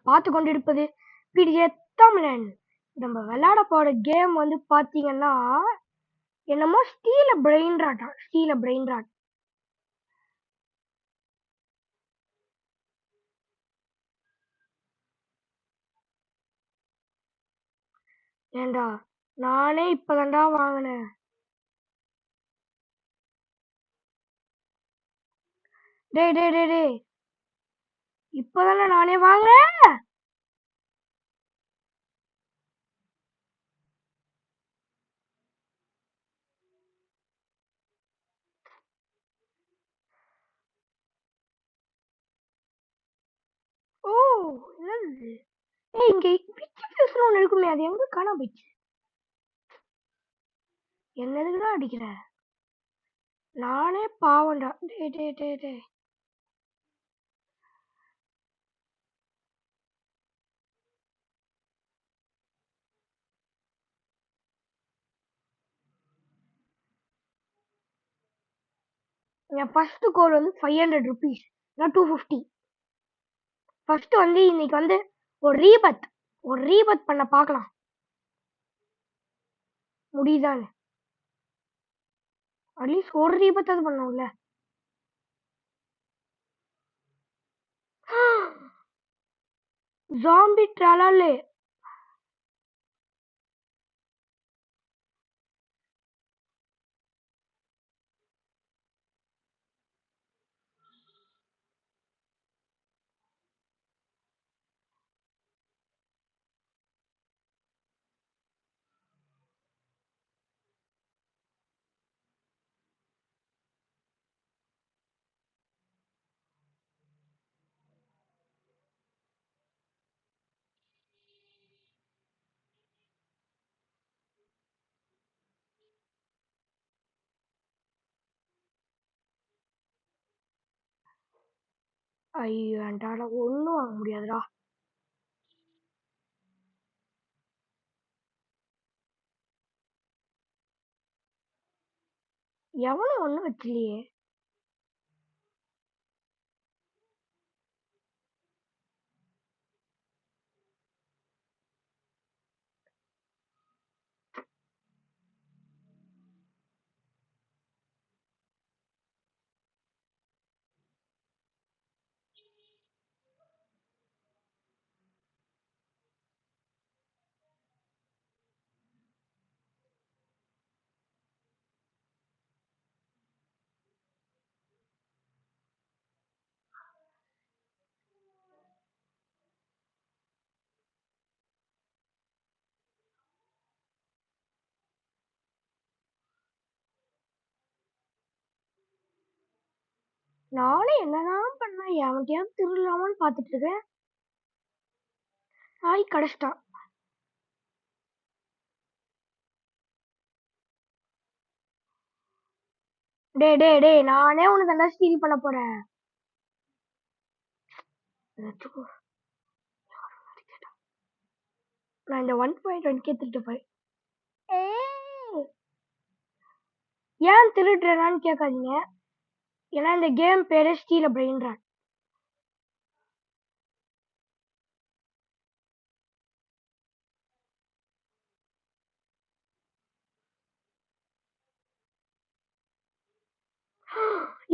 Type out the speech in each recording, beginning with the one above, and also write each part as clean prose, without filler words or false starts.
பார்த்து கொண்டிருப்பது பிடிஏ தமிழன். நம்ம விளையாட போற கேம் வந்து பாத்தீங்கன்னா என்னமோ ஸ்டீல பிரெயின் ராட். ஏண்டா நானே இப்பதான்டா வாங்கினேன். டேய் இப்பதானே நானே வாங்கினேன். ஓ என்னது? இங்க பிச்சு பேசுற ஒண்ணு இருக்குமே, அது எங்க காணாம போயிடுச்சு? என்னதுக்குடா அடிக்கிற? நானே பாவம்டா. டேய் என் ஃபர்ஸ்ட் கோல் வந்து 500 ருபீஸ், நான் 250. ஃபர்ஸ்ட் வந்து இன்னைக்கு வந்து ஒரு ரீபத் பண்ண பார்க்கலாம், முடியுதான்னு. அட்லீஸ்ட் ஒரு ரீபத்தாவது பண்ணோம்ல. ஜாம்பி ட்ரலாலே. ஐயோ என்டால ஒண்ணும் வாங்க முடியாதுடா. எவனும் ஒண்ணும் வச்சிலையே. நானே என்னதான் பண்ண, எவன்கிட்டயாவது திருடலாமான்னு பாத்துட்டு இருக்கேன். நாய் கடைச்சிட்டான். டேய் நானே உனக்கு நல்லா ஸ்டீல் பண்ண போறேன். நான் இந்த 1.1K திருட்டு போய் ஏன் திருடுறேனான்னு கேட்காதீங்க. ஏன்னா இந்த கேம் பேரு ஸ்டீல பிரெயின் ராட்.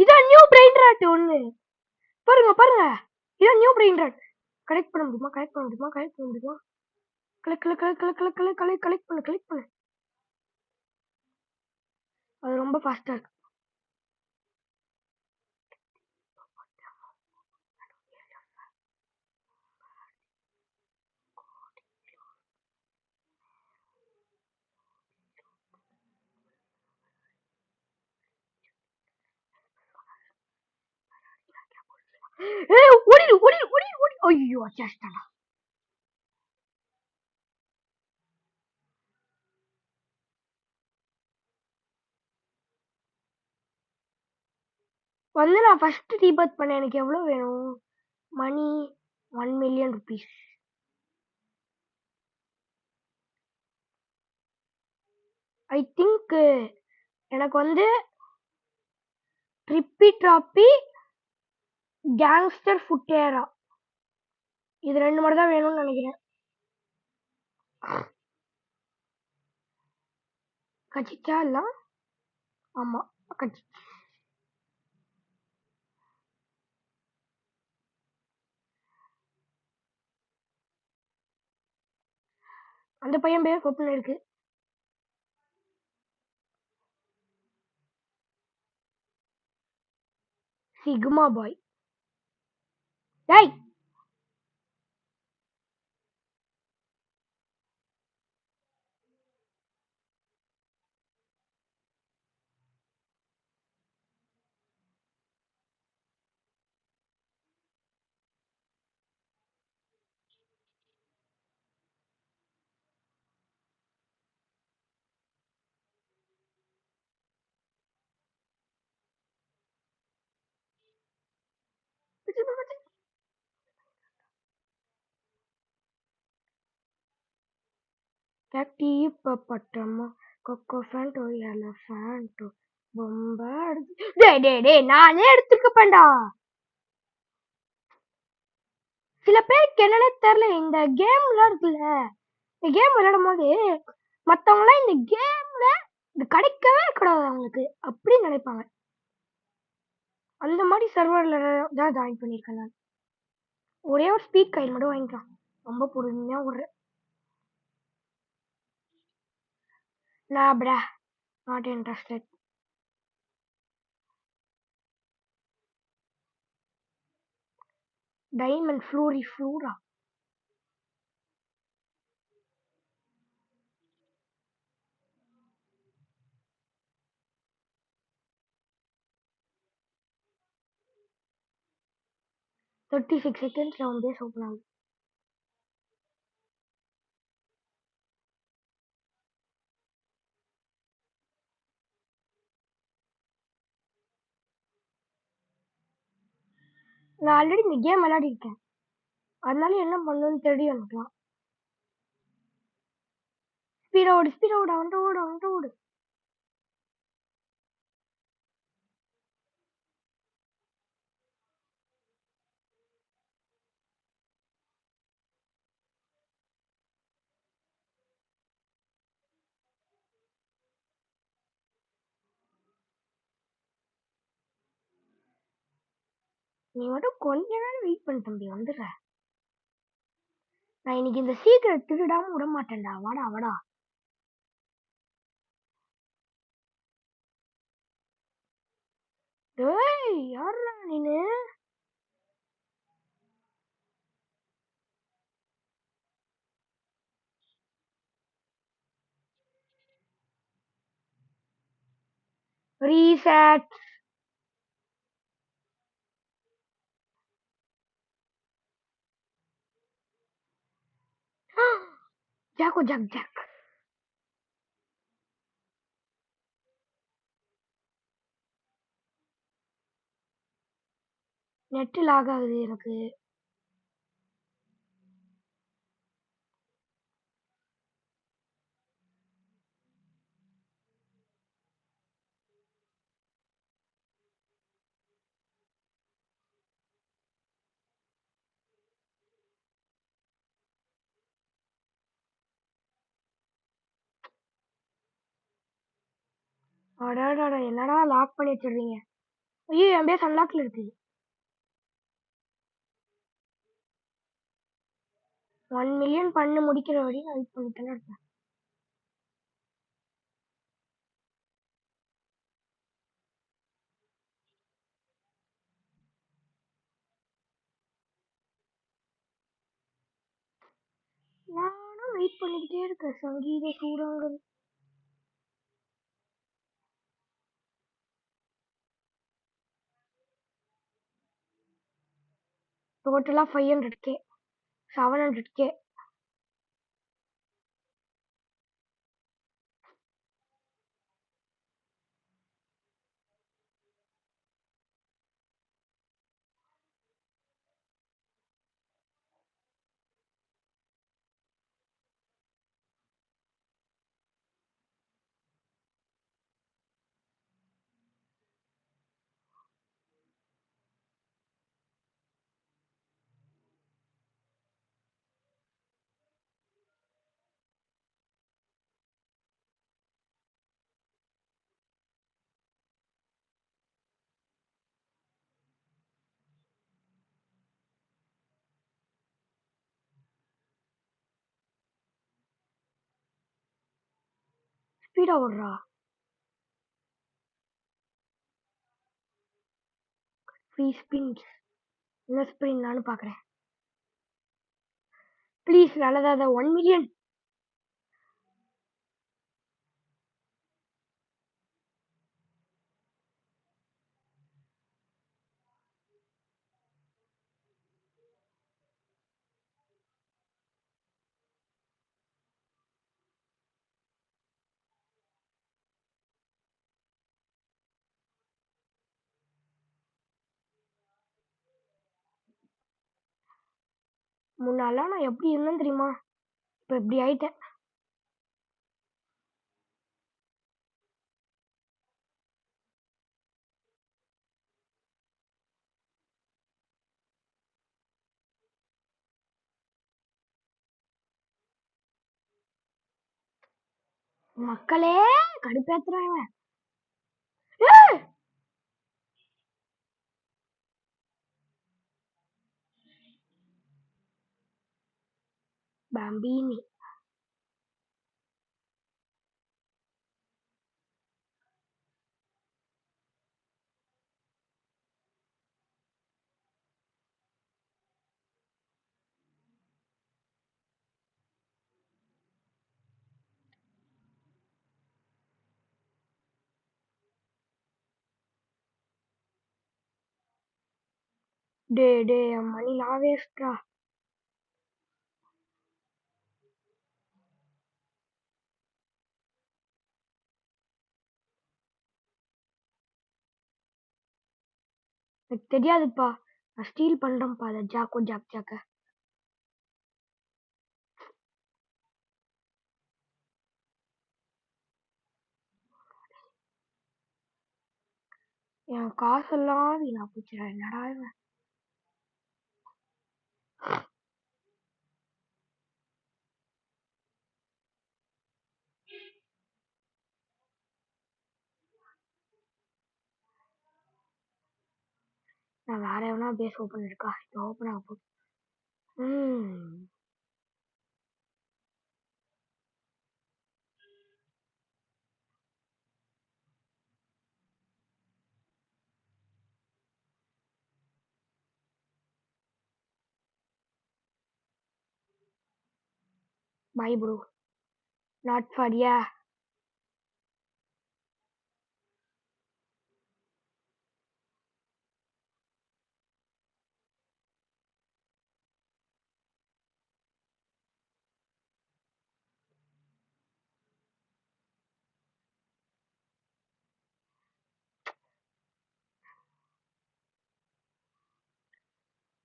இதான் நியூ பிரெயின் ராட் ஒண்ணு. பாருங்க இதான் நியூ பிரெயின் ராட். கலெக்ட் பண்ண முடியுமா? கலெக்ட் பண்ண முடியுமா? கலெக்ட் பண்ணு. அது ரொம்ப ஃபாஸ்டா இருக்கு. ஓடிடு. ஐயோ அச்சாஸ்டா. வந்து நான் ஃபர்ஸ்ட் ரீபர்த் பண்ண எனக்கு எவ்வளவு வேணும்? மணி 1 மில்லியன் ருபீஸ். ஐ திங்க் எனக்கு வந்து ட்ரிப்பி ட்ராப்பி கேங்ஸ்டர் ஃபுட்டேரா இது 2 மட்டும் தான் வேணும்னு நினைக்கிறேன். கச்சிச்சா இல்ல? ஆமா, கச்சி. அந்த பையன் பேர் கொப்புன்னு இருக்கு. சிக்மா பாய். டேய், கேட்டி பட்டமா கொக்கோ ஃபேண்டோ எலஃபேண்டோ பொம்மை. டேய் டேய் டேய், நானே எடுத்துக்கப்பேன்டா. சில பேருக்கு என்னன்னே தெரியல, இந்த கேம்லாம் இருக்குல்ல, இந்த கேம் விளையாடும் போது மற்றவங்களாம் இந்த கேம்ல இது கிடைக்கவே கூடாது அவங்களுக்கு அப்படின்னு நினைப்பாங்க. அந்த மாதிரி சர்வரில் தான் ஜாயின் பண்ணியிருக்கேன் நான். ஒரே ஒரு ஸ்பீட் காயின் மட்டும் வாங்கிக்கலாம். ரொம்ப பொறுமையாக விடுறேன். நான் பிரா not interested. Diamond ஃப்ளூரி flora. Thirty 6 செகண்ட்ஸில் வந்து ஓப்பன் ஆகுது. நான் ஆல்ரெடி இந்த கேம் விளையாடிருக்கேன், அதனால என்ன பண்ணணும்னு தெரியும் எனக்குலாம். ஸ்பீடா ஓடு, ஸ்பீடா ஓடு, அவன்கிட்ட ஓடு, அவன்கிட்ட ஓடு. நீ மட்டும் கொஞ்ச நேரம் வெயிட் பண்ண தம்பி, வந்துடுற. நான் இன்னைக்கு இந்த சீக்கிரம் திருடாம விட மாட்டேன்டா. வாடா வாடா. டேய், யாருடா நீனு? ரீசெட். ஜாக்கோ ஜாக் ஜாக். நெட் லாக் ஆகுது எனக்கு. அடாடா, என்னடா லாக் பண்ணி வச்சிடுறீங்க. ஐயோ, என் பேஸ் அன்லாக்ல இருக்கு. 1 மில்லியன் பண்ணி முடிக்கிற வரையும் வெயிட் பண்ணிட்டு இருப்பேன். நானும் வெயிட் பண்ணிக்கிட்டே இருக்கேன். சங்கீத சூடாங்கள். டோட்டலா 500K, 700K. ஸ்பீடா ஓடுறா. Free spins. என்ன ஸ்பின் நானும் பாக்குறேன். ப்ளீஸ் நல்லதா 1 மில்லியன். முன்னாலாம் நான் எப்படி இருந்தேன்னு தெரியுமா? இப்ப இப்படி ஆயிட்டேன். மக்களே கடுப்பேத்துறாங்க. பாம்பினி. டே மணி நான் வேஸ்ட்ரா. எனக்கு தெரியாதுப்பா. நான் ஸ்டீல் பண்றேன்ப்பா அதை ஜாக்க. என் காசெல்லாம் வீணா போச்சுடா. என்னடா இவன். நான் வேற எவனா பேஸ் ஓப்பன் இருக்கா? இது ஓப்பன் ஆக போகுது. Bye bro. நாட் ஃபார் யா.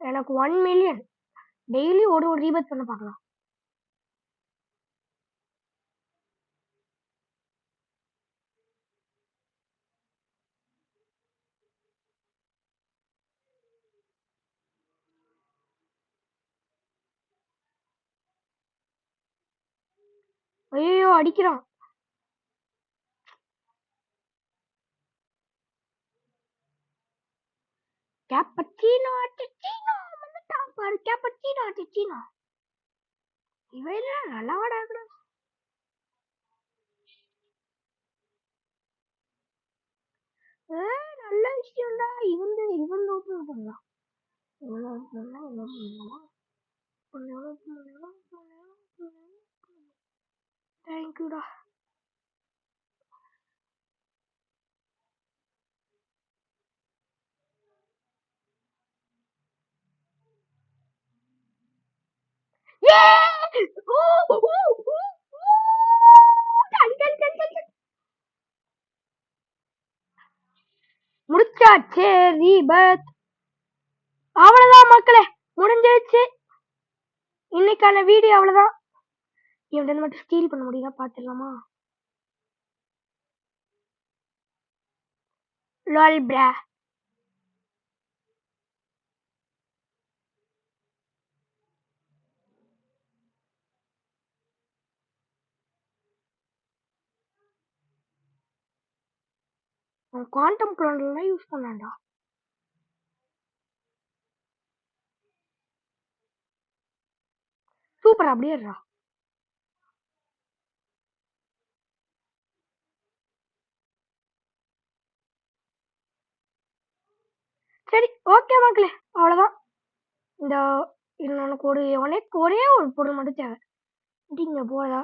எனக்கு 1 மில்லியன். டெய்லி ஒரு ரீபத் பண்ண பார்க்கலாம். ஐயோ அடிக்கிறான். கேப்பச்சினோ டிச்சினோ வந்துட்டான் பாரு. கேப்பச்சினோ டிச்சினோ. இவன் நல்லா வாடாக்குறான். நல்ல விஷயம்டா. இவன் ஓப்பன் பண்ணலாம். தேங்க்யூடா. முடிச்சாச்சு ரீபத். அவ்வளவுதான் மக்களே, முடிஞ்சிருச்சு இன்னைக்கான வீடியோ. அவ்வளவுதான். இவன் மட்டும் ஸ்டீல் பண்ண முடியுதா பாத்துடலாமா? லால் பிரா. அவன் குவாண்டம் க்ளோன்லாம் யூஸ் பண்ணான்டா. சூப்பர். அப்படியே இருடா. ஓகே மக்களே, அவ்வளோதான். இந்த உனக்கு ஒரே ஒரு பொருள் மட்டும் தேவை. இங்க போதா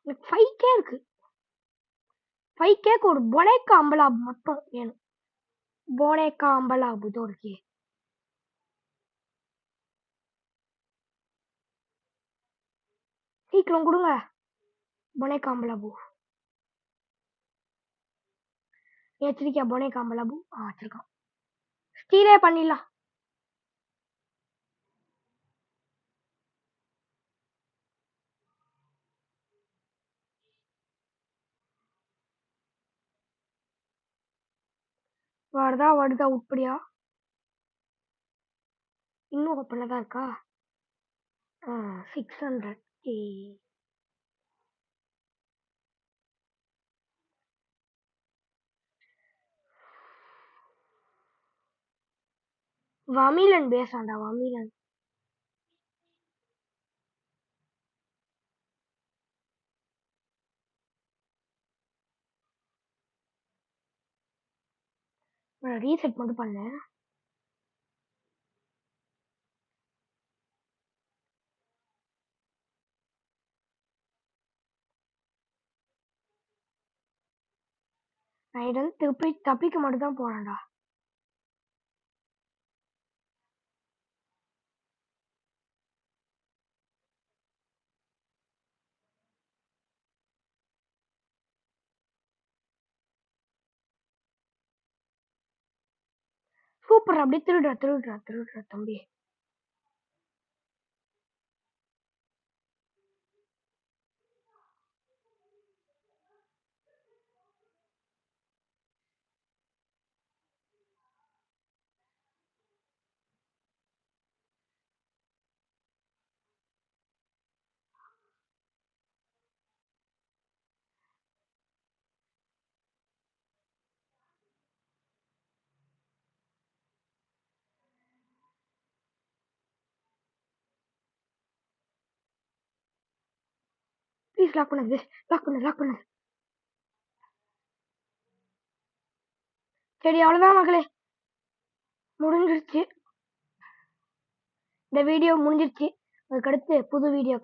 எனக்கு 5K இருக்கு. 5Kக்கு ஒரு பொனேக்கா அம்பலாப் மட்டும் வேணும். பொனேக்கா அம்பலாப் இதோ இருக்கே. சீக்கிரம் கொடுங்க பொனேக்கா அம்பலாபு. வச்சிருக்கியா பொனேக்கா அம்பலாபு? வச்சிருக்கான். ஸ்டீலே பண்ணிடலாம். வருதா உட்படியா? இன்னும் ஓப்பன்ல தான் இருக்கா? 600. வமிலன் பேசாண்டா வமிலன். ரீசெட் மட்டும் பண்ணு. நான் இடம் திருப்பி தப்பிக்க மட்டும் தான் போறேன்டா. சூப்பர், அப்படியே திருடுறா தம்பி. ப்ளீஸ் லாக் பண்ணு. சரி, அவ்வளோதான் மக்களே, முடிஞ்சிருச்சு. இந்த வீடியோ முடிஞ்சிருச்சு. அதுக்கடுத்து புது வீடியோ